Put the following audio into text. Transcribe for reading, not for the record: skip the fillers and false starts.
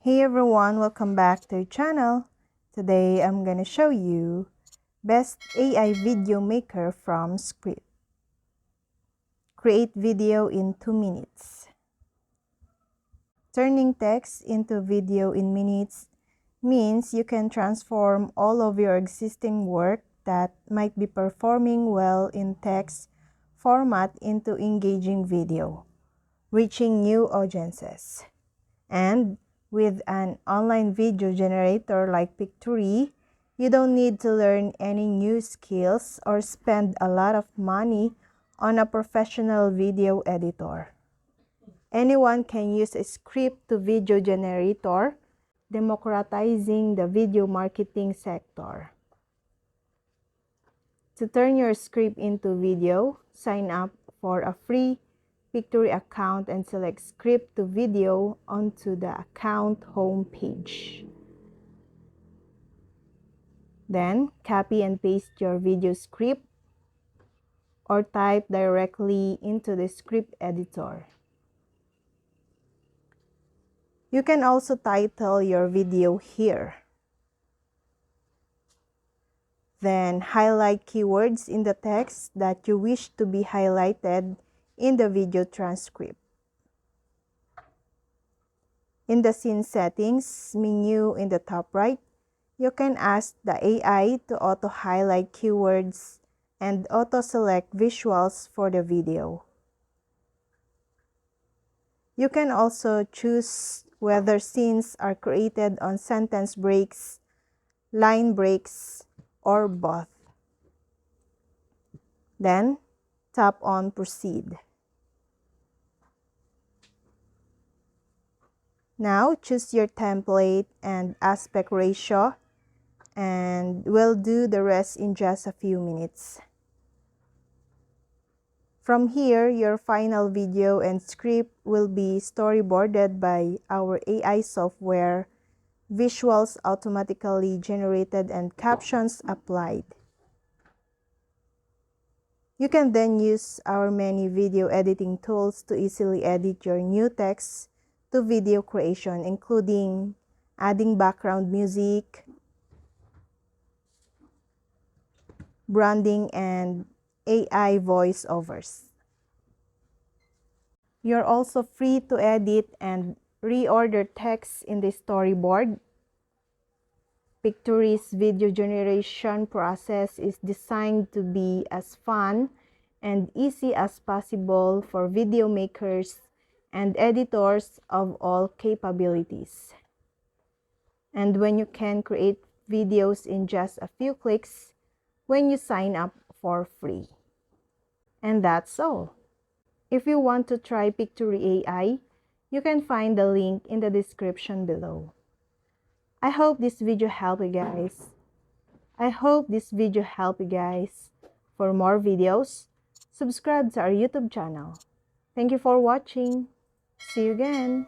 Hey everyone, welcome back to the channel. Today I'm gonna show you best AI video maker from script. Create video in 2 minutes. Turning text into video in minutes means you can transform all of your existing work that might be performing well in text format into engaging video, reaching new audiences. And with an online video generator like Pictory, you don't need to learn any new skills or spend a lot of money on a professional video editor. Anyone can use a script-to-video generator, democratizing the video marketing sector. To turn your script into video, sign up for a free Pictory account and select script to video onto the account homepage. Then, copy and paste your video script or type directly into the script editor. You can also title your video here. Then, highlight keywords in the text that you wish to be highlighted in the video transcript. In the Scene Settings menu in the top right, you can ask the AI to auto-highlight keywords and auto-select visuals for the video. You can also choose whether scenes are created on sentence breaks, line breaks, or both. Then, tap on Proceed. Now, choose your template and aspect ratio, and we'll do the rest in just a few minutes. From here, your final video and script will be storyboarded by our AI software, visuals automatically generated, and captions applied. You can then use our many video editing tools to easily edit your new text to video creation, including adding background music, branding, and AI voiceovers. You're also free to edit and reorder text in the storyboard. Pictory's video generation process is designed to be as fun and easy as possible for video makers and editors of all capabilities. And when you can create videos in just a few clicks when you sign up for free. And that's all. If you want to try Pictory AI, you can find the link in the description below. I hope this video helped you guys. For more videos, subscribe to our YouTube channel. Thank you for watching. See you again.